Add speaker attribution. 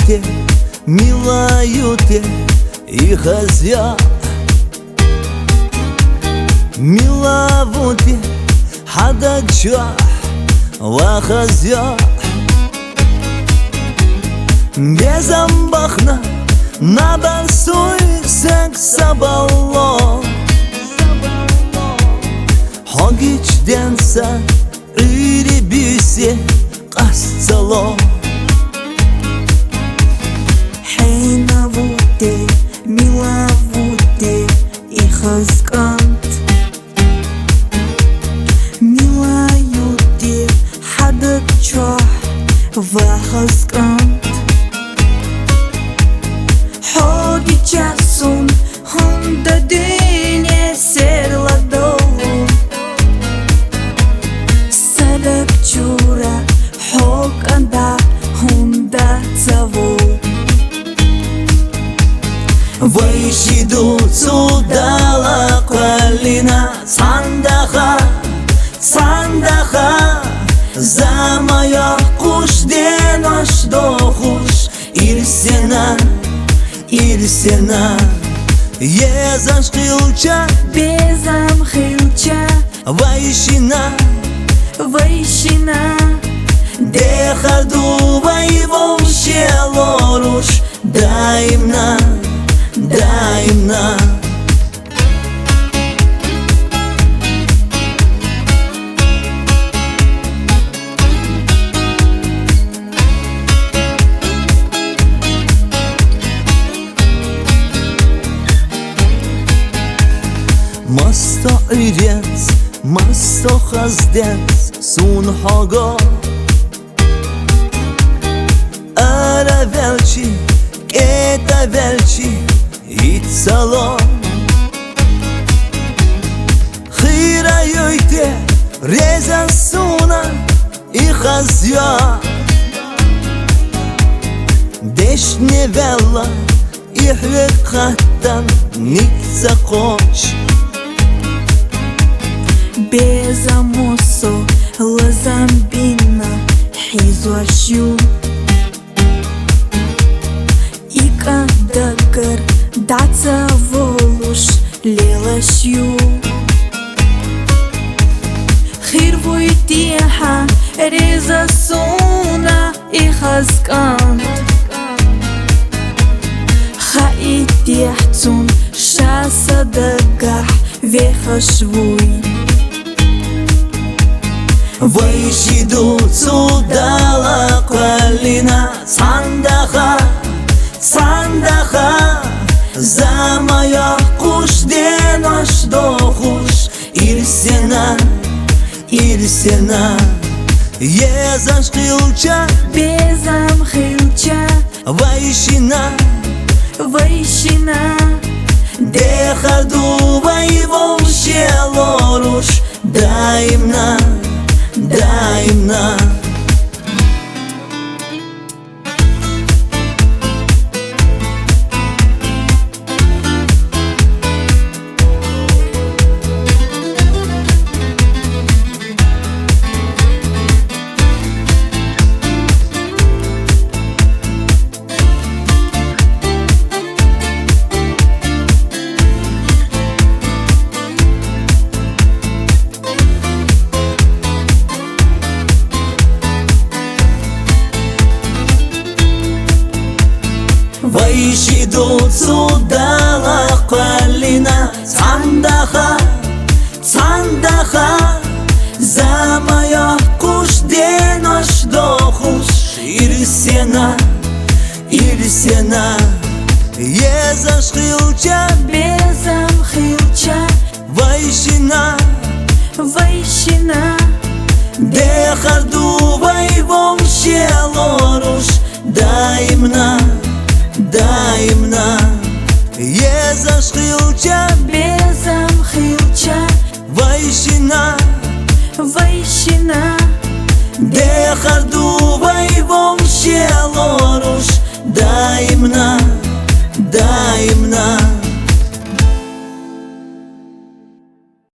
Speaker 1: те, милаю те и хазя. Милавуте хададжа вахазя. Безамбахна набасуй сексабалло. Хогичденса ирибисе касцало.
Speaker 2: Хейнавуте милавуте и хазкант. Милаюте хададжа вахазкант. Хогичасун хунда дине серладо. Садакчура хоканда хунда цаву.
Speaker 1: Вайшиду цудала калина сандаха, сандаха. За моя кушден аш дохуш ирсена, ирсена. Езаш хилча,
Speaker 2: Безам хилча,
Speaker 1: вайшина,
Speaker 2: вайшина.
Speaker 1: Дехаду воевом щелоруш. Даимна, даимна. Масто ирец, масто хаздец, сун хого. Ара велчи, кета велчи, и цало. Хира юйте, реза суна и хазя. Деш не вела, и хвекхатан ница коч.
Speaker 2: Безамосо лазамбина хизуашю. Икадагар даца волуш лелашю. Хирвуйтиха реза суна и хазкант. Хаитихцун шасадагах вехашвуй.
Speaker 1: Вайшиду цудала калина сандаха, сандаха. За моя кушден аш дохуш ирсена, ирсена. Езаш хилча,
Speaker 2: Безам хилча,
Speaker 1: вайшина,
Speaker 2: вайшина.
Speaker 1: Дехаду воевом щелоруш. Даимна, даимна. Вайшиду цудала калина сандаха, сандаха. За моя кушден аш дохуш ирсена, ирсена. Езаш хилча,
Speaker 2: Безам хилча,
Speaker 1: вайшина,
Speaker 2: вайшина.
Speaker 1: Дехаду воевом щелоруш. Даимна, даимна. Езаш хилча,
Speaker 2: Безам хилча,
Speaker 1: вайшина,
Speaker 2: вайшина.
Speaker 1: Дехаду воевом щелоруш.